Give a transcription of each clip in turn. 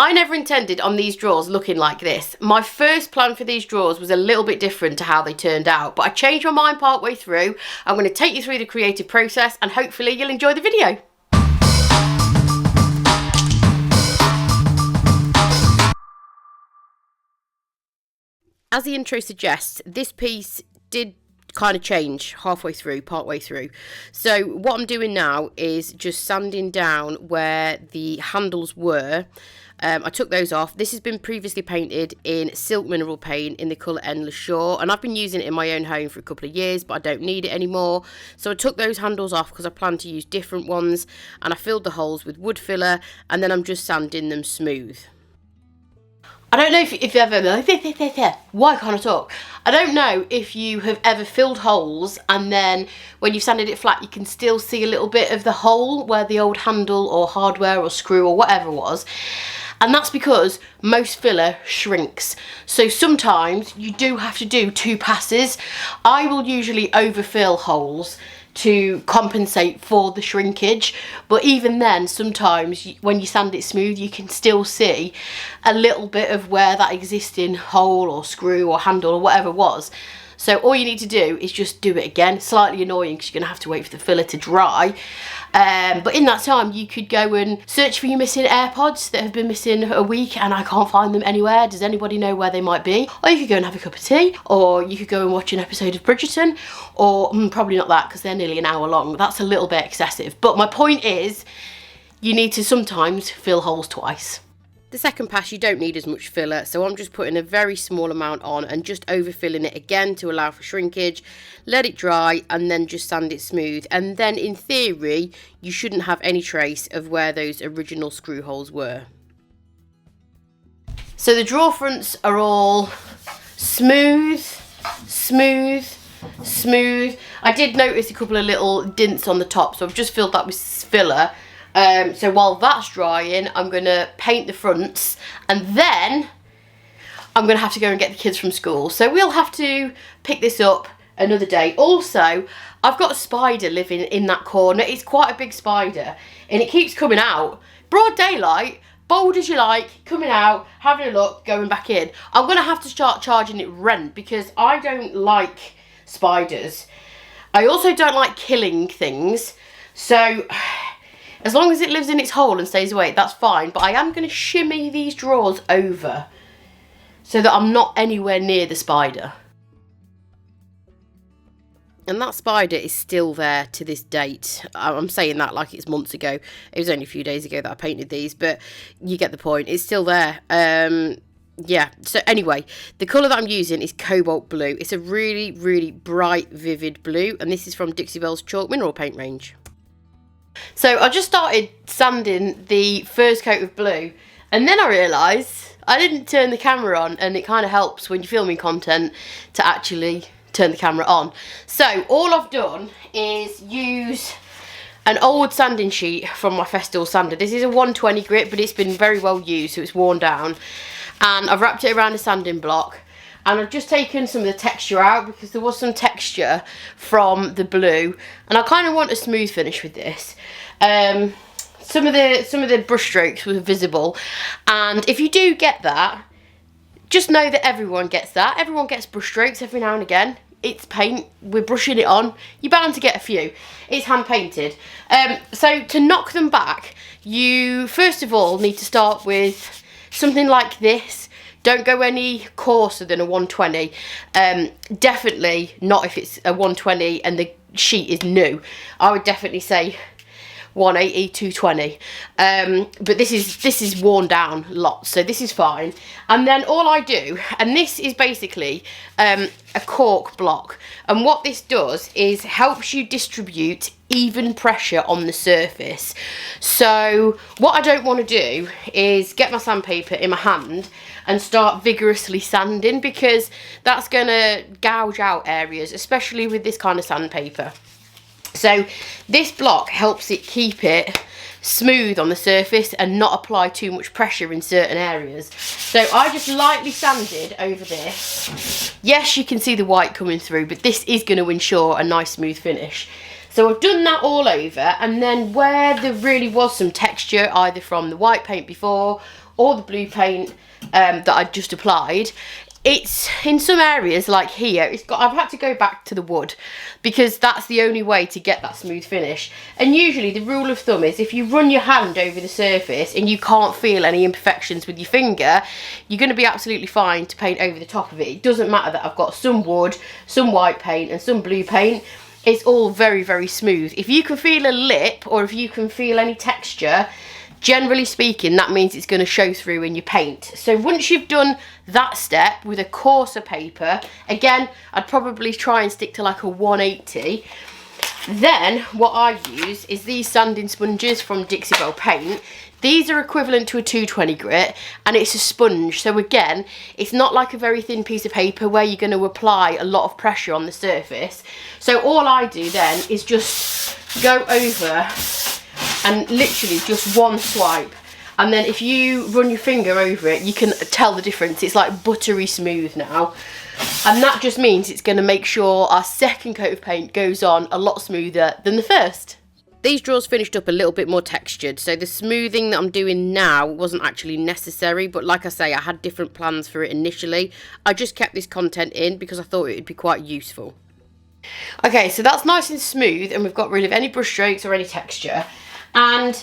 I never intended on these drawers looking like this. My first plan for these drawers was a little bit different to how they turned out, but I changed my mind partway through. I'm going to take you through the creative process and hopefully you'll enjoy the video. As the intro suggests, this piece did kind of change halfway through, partway through. So what I'm doing now is just sanding down where the handles were. I took those off. This has been previously painted in silk mineral paint in the colour Endless Shore, and I've been using it in my own home for a couple of years, but I don't need it anymore. So I took those handles off because I plan to use different ones, and I filled the holes with wood filler, and then I'm just sanding them smooth. I don't know if you've ever, why can't I talk? I don't know if you have ever filled holes and then when you've sanded it flat you can still see a little bit of the hole where the old handle or hardware or screw or whatever was. And that's because most filler shrinks. So sometimes you do have to do 2 passes. I will usually overfill holes to compensate for the shrinkage, but even then sometimes when you sand it smooth you can still see a little bit of where that existing hole or screw or handle or whatever was. So all you need to do is just do it again. Slightly annoying because you're going to have to wait for the filler to dry, but in that time you could go and search for your missing AirPods that have been missing a week and I can't find them anywhere. Does anybody know where they might be? Or you could go and have a cup of tea, or you could go and watch an episode of Bridgerton, or probably not that because they're nearly an hour long. That's a little bit excessive, but my point is you need to sometimes fill holes twice. The second pass you don't need as much filler, so I'm just putting a very small amount on and just overfilling it again to allow for shrinkage. Let it dry and then just sand it smooth, and then in theory you shouldn't have any trace of where those original screw holes were. So the drawer fronts are all smooth, smooth, smooth. I did notice a couple of little dints on the top, so I've just filled that with filler. So while that's drying, I'm going to paint the fronts and then I'm going to have to go and get the kids from school. So we'll have to pick this up another day. Also, I've got a spider living in that corner. It's quite a big spider and it keeps coming out. Broad daylight, bold as you like, coming out, having a look, going back in. I'm going to have to start charging it rent because I don't like spiders. I also don't like killing things. So as long as it lives in its hole and stays away, that's fine. But I am going to shimmy these drawers over so that I'm not anywhere near the spider. And that spider is still there to this date. I'm saying that like it's months ago. It was only a few days ago that I painted these, but you get the point. It's still there. Yeah, so anyway, the colour that I'm using is Cobalt Blue. It's a really, really bright, vivid blue. And this is from Dixie Belle's Chalk Mineral Paint range. So I just started sanding the first coat of blue and then I realised I didn't turn the camera on, and it kind of helps when you're filming content to actually turn the camera on. So all I've done is use an old sanding sheet from my Festool sander. This is a 120 grit, but it's been very well used, so it's worn down. And I've wrapped it around a sanding block. And I've just taken some of the texture out because there was some texture from the blue, and I kind of want a smooth finish with this. Some of the brush strokes were visible, and if you do get that, just know that everyone gets that. Everyone gets brush strokes every now and again. It's paint, we're brushing it on. You're bound to get a few. It's hand painted. So to knock them back, you first of all need to start with something like this. Don't go any coarser than a 120. Definitely not if it's a 120 and the sheet is new. I would definitely say 180, 220. But this is worn down lots, so this is fine. And then all I do, and this is basically a cork block, and what this does is helps you distribute even pressure on the surface. So what I don't want to do is get my sandpaper in my hand and start vigorously sanding, because that's going to gouge out areas, especially with this kind of sandpaper. So this block helps it keep it smooth on the surface and not apply too much pressure in certain areas. So I just lightly sanded over this. Yes, you can see the white coming through, but this is going to ensure a nice smooth finish. So I've done that all over, and then where there really was some texture, either from the white paint before or the blue paint that I just applied, it's in some areas like here, I've had to go back to the wood because that's the only way to get that smooth finish. And usually the rule of thumb is if you run your hand over the surface and you can't feel any imperfections with your finger, you're going to be absolutely fine to paint over the top of it. It doesn't matter that I've got some wood, some white paint and some blue paint. It's all very, very smooth. If you can feel a lip or if you can feel any texture, generally speaking, that means it's going to show through in your paint. So once you've done that step with a coarser paper, again, I'd probably try and stick to like a 180. Then what I use is these sanding sponges from Dixie Belle Paint. These are equivalent to a 220 grit and it's a sponge. So again, it's not like a very thin piece of paper where you're going to apply a lot of pressure on the surface. So all I do then is just go over and literally just one swipe, and then if you run your finger over it, you can tell the difference. It's like buttery smooth now, and that just means it's going to make sure our second coat of paint goes on a lot smoother than the first. These drawers finished up a little bit more textured, so the smoothing that I'm doing now wasn't actually necessary, but like I say, I had different plans for it initially. I just kept this content in because I thought it would be quite useful. Okay, so that's nice and smooth and we've got rid of any brush strokes or any texture. And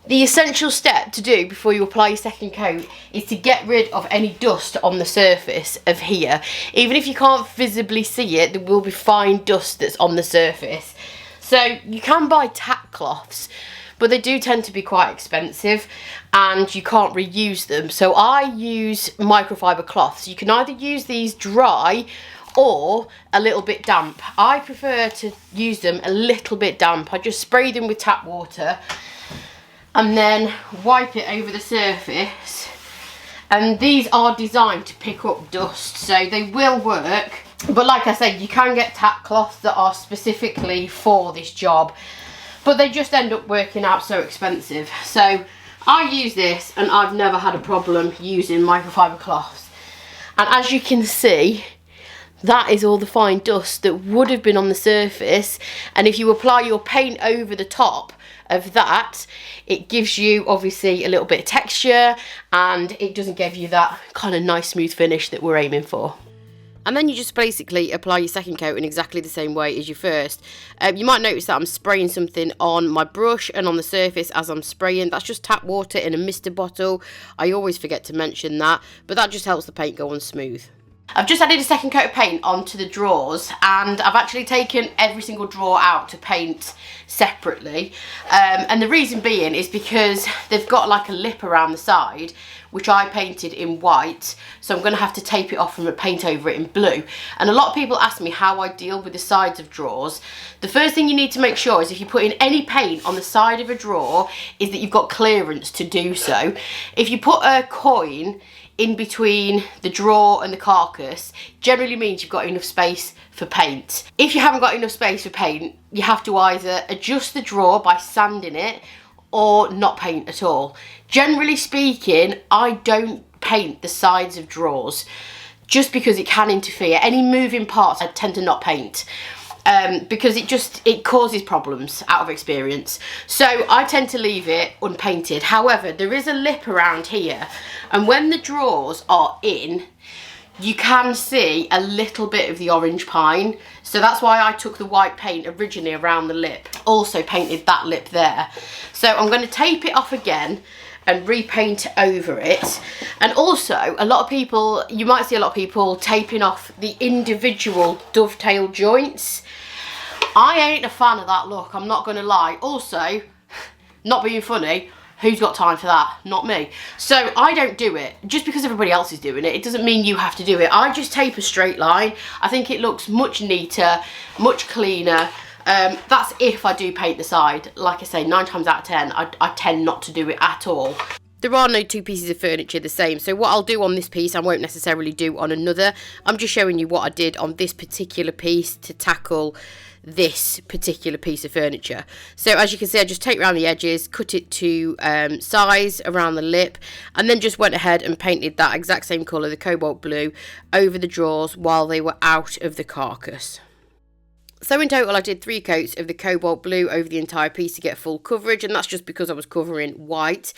the essential step to do before you apply your second coat is to get rid of any dust on the surface of here. Even if you can't visibly see it, there will be fine dust that's on the surface. So you can buy tack cloths, but they do tend to be quite expensive and you can't reuse them. So I use microfiber cloths. You can either use these dry or a little bit damp. I prefer to use them a little bit damp. I just spray them with tap water and then wipe it over the surface. And these are designed to pick up dust, so they will work. But like I said, you can get tack cloths that are specifically for this job, but they just end up working out so expensive. So I use this and I've never had a problem using microfiber cloths. And as you can see, that is all the fine dust that would have been on the surface, and if you apply your paint over the top of that, it gives you obviously a little bit of texture and it doesn't give you that kind of nice smooth finish that we're aiming for. And then you just basically apply your second coat in exactly the same way as your first. You might notice that I'm spraying something on my brush and on the surface as I'm spraying. That's just tap water in a mister bottle. I always forget to mention that, but that just helps the paint go on smooth. I've just added a second coat of paint onto the drawers and I've actually taken every single drawer out to paint separately. And the reason being is because they've got like a lip around the side, which I painted in white, so I'm going to have to tape it off and paint over it in blue. And a lot of people ask me how I deal with the sides of drawers. The first thing you need to make sure is if you put in any paint on the side of a drawer is that you've got clearance to do so. If you put a coin in between the drawer and the carcass, generally means you've got enough space for paint. If you haven't got enough space for paint, you have to either adjust the drawer by sanding it or not paint at all. Generally speaking, I don't paint the sides of drawers just because it can interfere. Any moving parts I tend to not paint. Because it causes problems out of experience. So I tend to leave it unpainted. However, there is a lip around here, and when the drawers are in, you can see a little bit of the orange pine. So that's why I took the white paint originally around the lip, also painted that lip there. So I'm going to tape it off again and repaint over it. And also, a lot of people, you might see a lot of people taping off the individual dovetail joints. I ain't a fan of that look, I'm not going to lie. Also, not being funny, who's got time for that? Not me. So I don't do it. Just because everybody else is doing it, it doesn't mean you have to do it. I just tape a straight line. I think it looks much neater, much cleaner. That's if I do paint the side. Like I say, 9 times out of 10, I tend not to do it at all. There are no two pieces of furniture the same, so what I'll do on this piece I won't necessarily do on another. I'm just showing you what I did on this particular piece to tackle this particular piece of furniture. So as you can see, I just taped around the edges, cut it to size around the lip, and then just went ahead and painted that exact same colour, the cobalt blue, over the drawers while they were out of the carcass. So in total, I did 3 coats of the Cobalt blue over the entire piece to get full coverage, and that's just because I was covering white.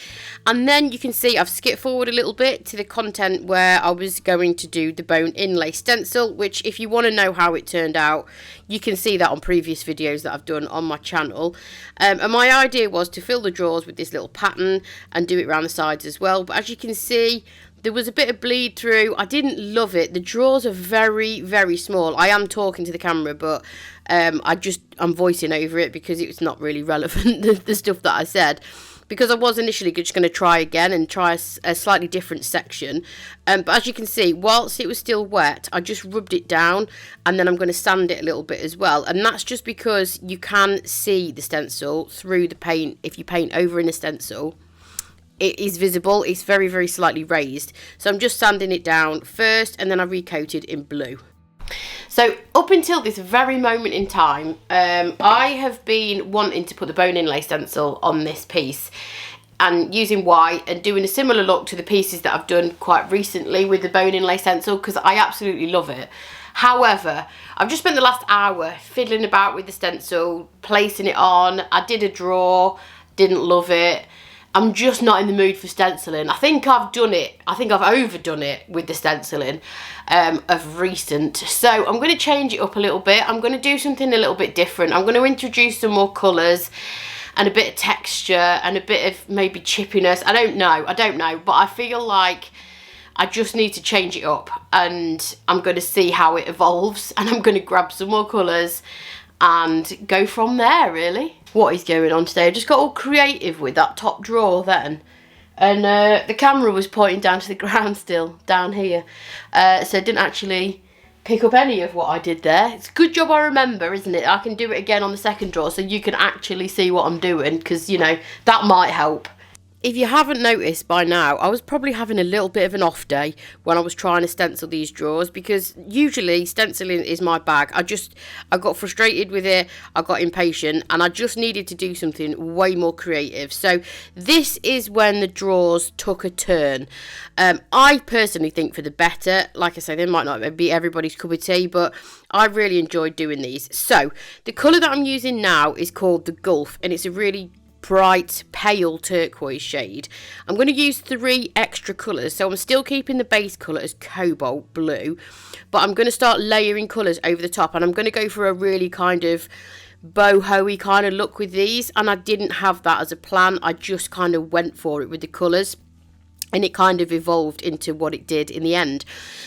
And then you can see I've skipped forward a little bit to the content where I was going to do the bone inlay stencil, which if you want to know how it turned out, you can see that on previous videos that I've done on my channel. And my idea was to fill the drawers with this little pattern and do it around the sides as well. But as you can see, there was a bit of bleed through. I didn't love it. The drawers are very, very small. I am talking to the camera, but I'm voicing over it because it's not really relevant, the stuff that I said. Because I was initially just going to try again and try a slightly different section. But as you can see, whilst it was still wet, I just rubbed it down, and then I'm going to sand it a little bit as well. And that's just because you can see the stencil through the paint. If you paint over in a stencil, it is visible. It's very, very slightly raised. So I'm just sanding it down first, and then I recoated in blue. So up until this very moment in time, I have been wanting to put the bone inlay stencil on this piece and using white and doing a similar look to the pieces that I've done quite recently with the bone inlay stencil, because I absolutely love it. However, I've just spent the last hour fiddling about with the stencil, placing it on. I did a draw, didn't love it. I'm just not in the mood for stenciling. I think I've done it. I think I've overdone it with the stenciling of recent. So I'm going to change it up a little bit. I'm going to do something a little bit different. I'm going to introduce some more colours and a bit of texture and a bit of maybe chippiness. I don't know. But I feel like I just need to change it up, and I'm going to see how it evolves, and I'm going to grab some more colours and go from there, really. What is going on today? I just got all creative with that top drawer then, and the camera was pointing down to the ground still, down here, so I didn't actually pick up any of what I did there. It's a good job I remember, isn't it? I can do it again on the second drawer so you can actually see what I'm doing, because, you know, that might help. If you haven't noticed by now, I was probably having a little bit of an off day when I was trying to stencil these drawers, because usually stenciling is my bag. I got frustrated with it, I got impatient, and I just needed to do something way more creative. So this is when the drawers took a turn. I personally think for the better. Like I say, they might not be everybody's cup of tea, but I really enjoyed doing these. So the colour that I'm using now is called the Gulf, and it's a really bright pale turquoise shade. I'm going to use 3 extra colours, so I'm still keeping the base colour as Cobalt blue, but I'm going to start layering colours over the top, and I'm going to go for a really kind of boho-y kind of look with these, and I didn't have that as a plan. I just kind of went for it with the colours, and it kind of evolved into what it did in the end.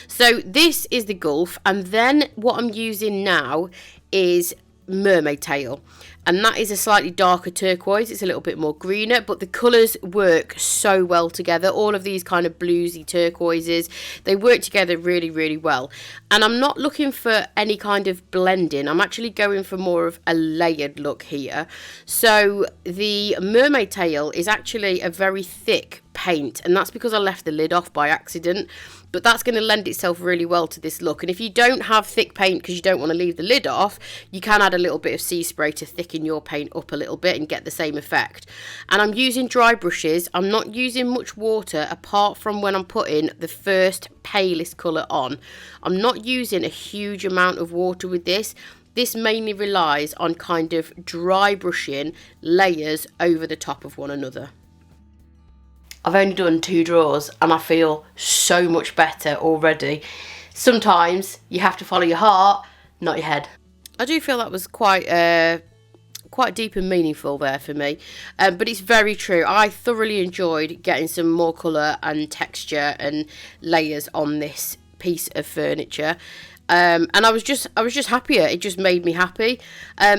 So this is the Gulf, and then what I'm using now is Mermaid tail, and that is a slightly darker turquoise. It's a little bit more greener, but the colours work so well together. All of these kind of bluesy turquoises, they work together really, really well. And I'm not looking for any kind of blending. I'm actually going for more of a layered look here. So the Mermaid tail is actually a very thick paint, and that's because I left the lid off by accident, but that's going to lend itself really well to this look. And if you don't have thick paint because you don't want to leave the lid off, you can add a little bit of sea spray to thicken your paint up a little bit and get the same effect. And I'm using dry brushes. I'm not using much water apart from when I'm putting the first palest colour on. I'm not using a huge amount of water with this. This mainly relies on kind of dry brushing layers over the top of one another. I've only done 2 drawers and I feel so much better already. Sometimes you have to follow your heart, not your head. I do feel that was quite deep and meaningful there for me, but it's very true. I thoroughly enjoyed getting some more colour and texture and layers on this piece of furniture. And I was just happier. It just made me happy.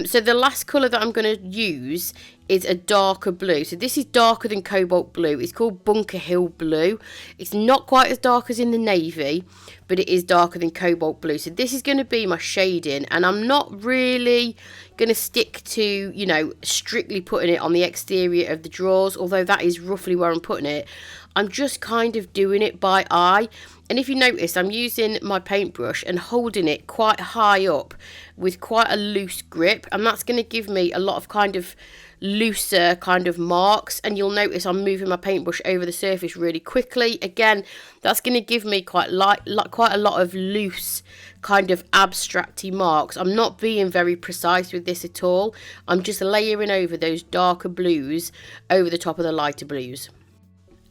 So the last colour that I'm going to use is a darker blue. So this is darker than Cobalt blue. It's called Bunker Hill blue. It's not quite as dark as in the navy, but it is darker than Cobalt blue. So this is going to be my shading, and I'm not really going to stick to, you know, strictly putting it on the exterior of the drawers, although that is roughly where I'm putting it. I'm just kind of doing it by eye. And if you notice, I'm using my paintbrush and holding it quite high up with quite a loose grip, and that's going to give me a lot of kind of looser kind of marks, and you'll notice I'm moving my paintbrush over the surface really quickly. Again, that's going to give me quite a lot of loose kind of abstracty marks. I'm not being very precise with this at all. I'm just layering over those darker blues over the top of the lighter blues.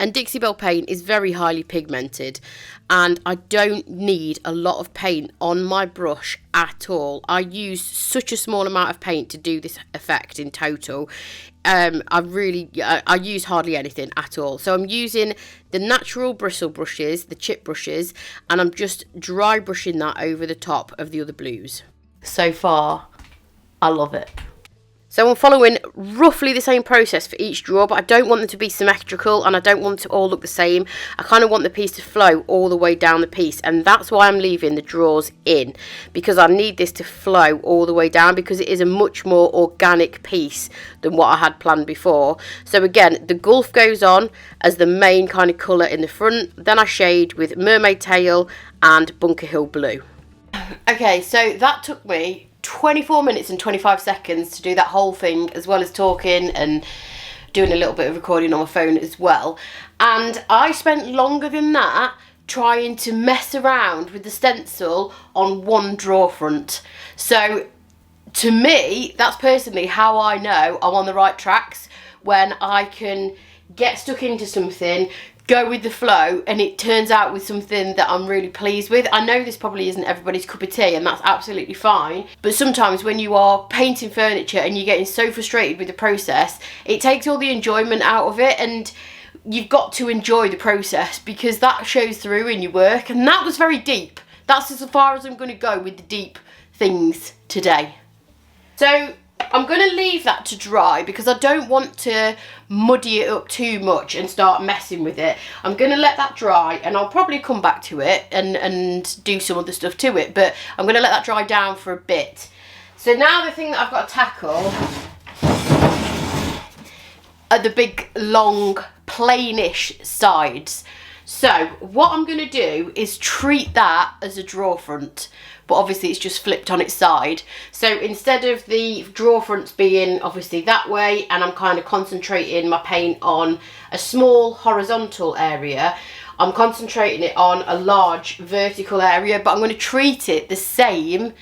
And Dixie Belle Paint is very highly pigmented, and I don't need a lot of paint on my brush at all. I use such a small amount of paint to do this effect in total. I use hardly anything at all. So I'm using the natural bristle brushes, the chip brushes, and I'm just dry brushing that over the top of the other blues. So far, I love it. So I'm following roughly the same process for each drawer, but I don't want them to be symmetrical, and I don't want them to all look the same. I kind of want the piece to flow all the way down the piece, and that's why I'm leaving the drawers in, because I need this to flow all the way down, because it is a much more organic piece than what I had planned before. So again, the gulf goes on as the main kind of colour in the front, then I shade with Mermaid Tail and Bunker Hill Blue. Okay, so that took me 24 minutes and 25 seconds to do that whole thing, as well as talking and doing a little bit of recording on my phone as well. And I spent longer than that trying to mess around with the stencil on one drawer front. So to me, that's personally how I know I'm on the right tracks, when I can get stuck into something, go with the flow, and it turns out with something that I'm really pleased with. I know this probably isn't everybody's cup of tea, and that's absolutely fine, but sometimes when you are painting furniture and you're getting so frustrated with the process, it takes all the enjoyment out of it, and you've got to enjoy the process, because that shows through in your work. And that was very deep. That's as far as I'm going to go with the deep things today. So I'm going to leave that to dry, because I don't want to muddy it up too much and start messing with it. I'm going to let that dry, and I'll probably come back to it and do some other stuff to it, but I'm going to let that dry down for a bit. So now the thing that I've got to tackle are the big, long, plainish sides. So what I'm going to do is treat that as a drawer front, but obviously it's just flipped on its side. So instead of the drawer fronts being obviously that way, and I'm kind of concentrating my paint on a small horizontal area, I'm concentrating it on a large vertical area, but I'm going to treat it the same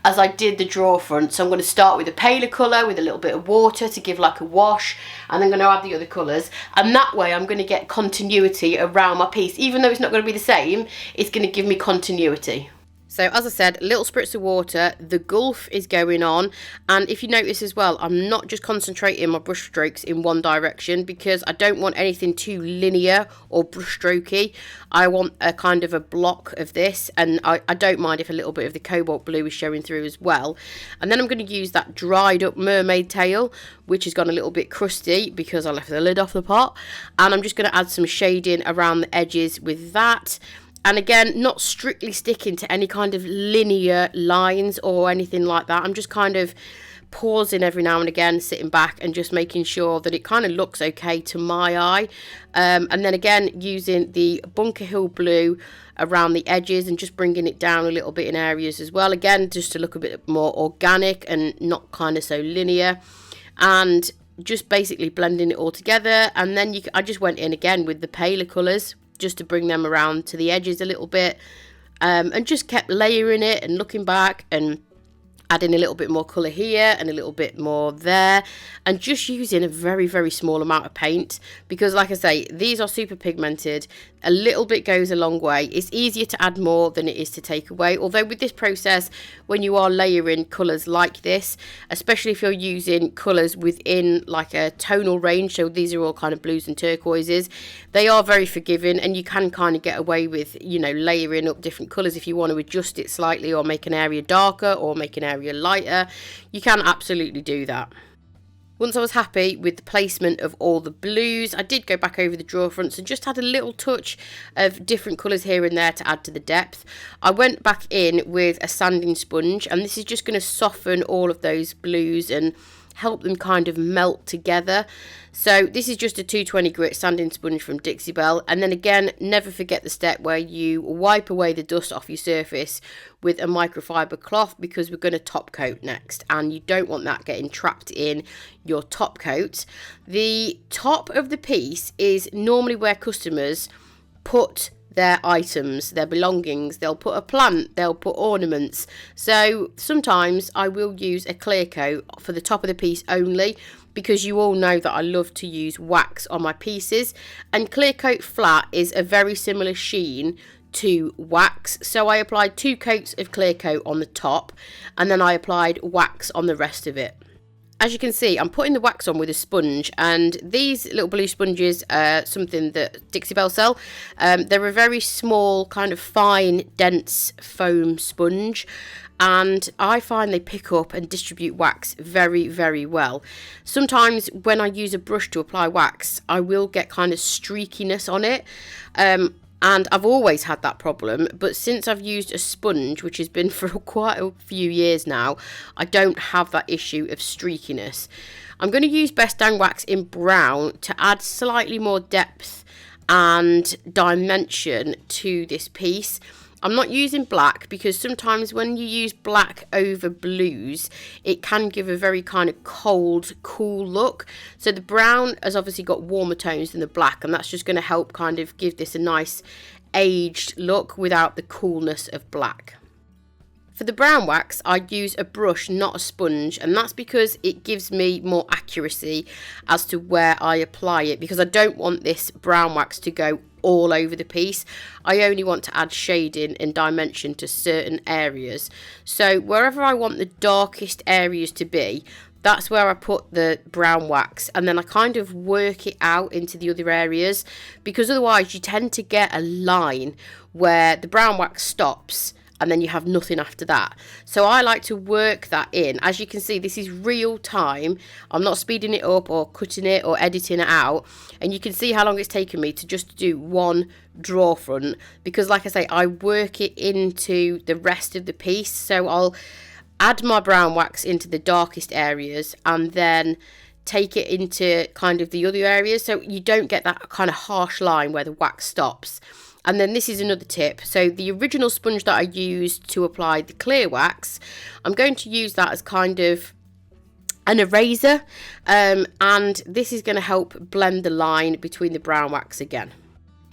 as I did the drawer front. So I'm going to start with a paler colour with a little bit of water to give like a wash, and then I'm going to add the other colours, and that way I'm going to get continuity around my piece. Even though it's not going to be the same, it's going to give me continuity. So as I said, a little spritz of water, the gulf is going on, and if you notice as well, I'm not just concentrating my brush strokes in one direction, because I don't want anything too linear or brush strokey. I want a kind of a block of this, and I don't mind if a little bit of the cobalt blue is showing through as well. And then I'm going to use that dried up Mermaid Tail, which has gone a little bit crusty because I left the lid off the pot, and I'm just going to add some shading around the edges with that. And again, not strictly sticking to any kind of linear lines or anything like that. I'm just kind of pausing every now and again, sitting back and just making sure that it kind of looks okay to my eye. And then again, using the Bunker Hill Blue around the edges and just bringing it down a little bit in areas as well. Again, just to look a bit more organic and not kind of so linear. And just basically blending it all together. And then I just went in again with the paler colours, just to bring them around to the edges a little bit, and just kept layering it and looking back and adding a little bit more colour here and a little bit more there, and just using a very, very small amount of paint, because like I say, these are super pigmented. A little bit goes a long way. It's easier to add more than it is to take away, although with this process, when you are layering colours like this, especially if you're using colours within like a tonal range, so these are all kind of blues and turquoises, they are very forgiving, and you can kind of get away with, you know, layering up different colours. If you want to adjust it slightly or make an area darker or make an area lighter, you can absolutely do that. Once I was happy with the placement of all the blues, I did go back over the drawer fronts and just had a little touch of different colours here and there to add to the depth. I went back in with a sanding sponge, and this is just going to soften all of those blues and help them kind of melt together. So this is just a 220 grit sanding sponge from Dixie Belle. And then again, never forget the step where you wipe away the dust off your surface with a microfiber cloth, because we're going to top coat next and you don't want that getting trapped in your top coat. The top of the piece is normally where customers put their items, their belongings. They'll put a plant, they'll put ornaments. So sometimes I will use a clear coat for the top of the piece only, because you all know that I love to use wax on my pieces, and clear coat flat is a very similar sheen to wax. So I applied 2 coats of clear coat on the top, and then I applied wax on the rest of it. As you can see, I'm putting the wax on with a sponge, and these little blue sponges are something that Dixie Belle sell. They're a very small, kind of fine, dense foam sponge, and I find they pick up and distribute wax very, very well. Sometimes when I use a brush to apply wax, I will get kind of streakiness on it. And I've always had that problem, but since I've used a sponge, which has been for quite a few years now, I don't have that issue of streakiness. I'm going to use Best Dang Wax in brown to add slightly more depth and dimension to this piece. I'm not using black, because sometimes when you use black over blues, it can give a very kind of cold, cool look. So the brown has obviously got warmer tones than the black, and that's just going to help kind of give this a nice aged look without the coolness of black. For the brown wax, I use a brush, not a sponge, and that's because it gives me more accuracy as to where I apply it, because I don't want this brown wax to go all over the piece. I only want to add shading and dimension to certain areas. So wherever I want the darkest areas to be, that's where I put the brown wax, and then I kind of work it out into the other areas, because otherwise you tend to get a line where the brown wax stops and then you have nothing after that. So I like to work that in. As you can see, this is real time. I'm not speeding it up or cutting it or editing it out. And you can see how long it's taken me to just do one draw front, because like I say, I work it into the rest of the piece. So I'll add my brown wax into the darkest areas and then take it into kind of the other areas, so you don't get that kind of harsh line where the wax stops. And then this is another tip. So the original sponge that I used to apply the clear wax, I'm going to use that as kind of an eraser, and this is going to help blend the line between the brown wax again.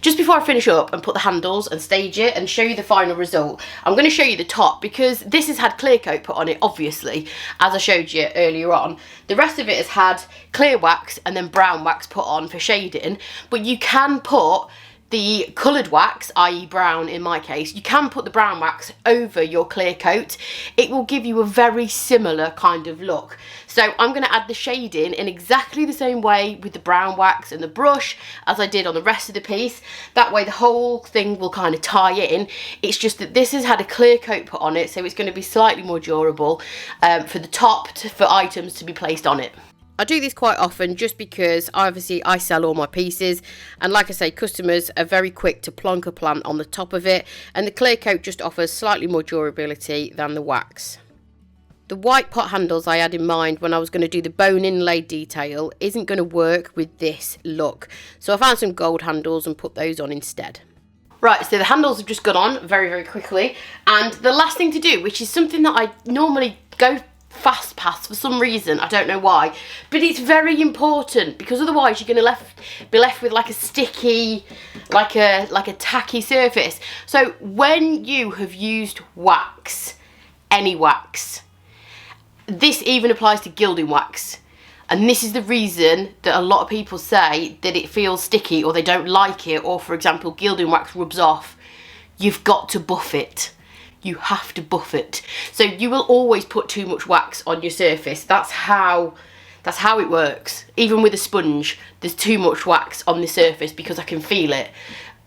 Just before I finish up and put the handles and stage it and show you the final result, I'm going to show you the top, because this has had clear coat put on it, obviously, as I showed you earlier on. The rest of it has had clear wax and then brown wax put on for shading, but you can put the coloured wax, i.e. brown in my case, you can put the brown wax over your clear coat. It will give you a very similar kind of look. So I'm going to add the shading in exactly the same way with the brown wax and the brush as I did on the rest of the piece. That way the whole thing will kind of tie in. It's just that this has had a clear coat put on it, so it's going to be slightly more durable for the top for items to be placed on it. I do this quite often just because obviously I sell all my pieces, and like I say, customers are very quick to plonk a plant on the top of it, and the clear coat just offers slightly more durability than the wax. The white pot handles I had in mind when I was going to do the bone inlay detail isn't going to work with this look, so I found some gold handles and put those on instead. Right, so the handles have just gone on very, very quickly, and the last thing to do, which is something that I normally go fast past for some reason, I don't know why, but it's very important, because otherwise you're going to be left with like a sticky, like a tacky surface. So when you have used wax, any wax, this even applies to gilding wax, and this is the reason that a lot of people say that it feels sticky or they don't like it, or for example gilding wax rubs off. You've got to buff it. You have to buff it. So you will always put too much wax on your surface. That's how it works. Even with a sponge, there's too much wax on the surface because I can feel it,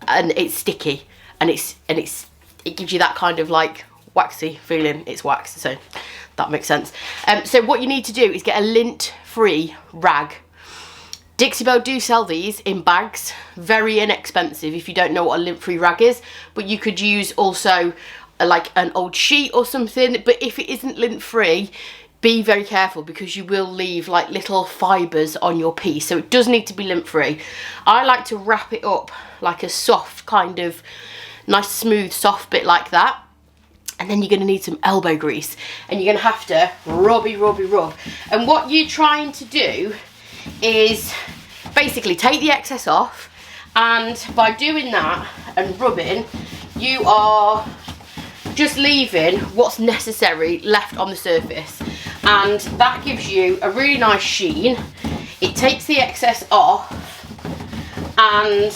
and it's sticky, and it gives you that kind of like waxy feeling. It's wax, so that makes sense. So what you need to do is get a lint-free rag. Dixie Belle do sell these in bags, very inexpensive if you don't know what a lint-free rag is, but you could use also like an old sheet or something. But if it isn't lint free, be very careful because you will leave like little fibres on your piece, so it does need to be lint free. I like to wrap it up like a soft kind of nice smooth soft bit like that. And then you're going to need some elbow grease, and you're going to have to rub. And what you're trying to do is basically take the excess off, and by doing that and rubbing, you are just leaving what's necessary left on the surface, and that gives you a really nice sheen. It takes the excess off and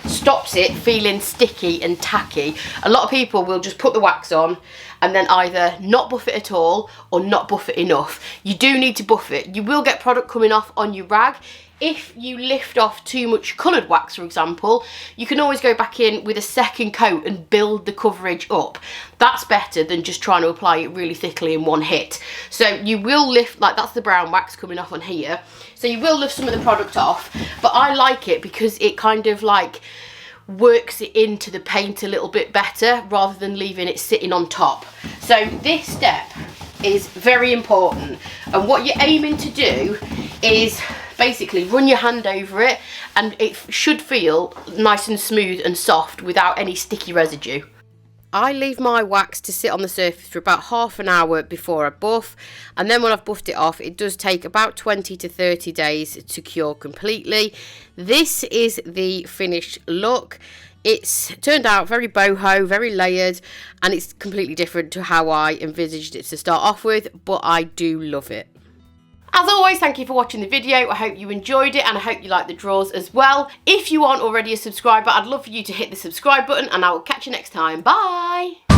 stops it feeling sticky and tacky. A lot of people will just put the wax on and then either not buff it at all or not buff it enough. You do need to buff it. You will get product coming off on your rag. If you lift off too much coloured wax, for example, you can always go back in with a second coat and build the coverage up. That's better than just trying to apply it really thickly in one hit. So you will lift, like that's the brown wax coming off on here, so you will lift some of the product off, but I like it because it kind of like works it into the paint a little bit better rather than leaving it sitting on top. So this step is very important, and what you're aiming to do is basically run your hand over it, and it should feel nice and smooth and soft without any sticky residue. I leave my wax to sit on the surface for about half an hour before I buff, and then when I've buffed it off, it does take about 20 to 30 days to cure completely. This is the finished look. It's turned out very boho, very layered, and it's completely different to how I envisaged it to start off with, but I do love it. As always, thank you for watching the video. I hope you enjoyed it, and I hope you like the drawers as well. If you aren't already a subscriber, I'd love for you to hit the subscribe button, and I will catch you next time. Bye!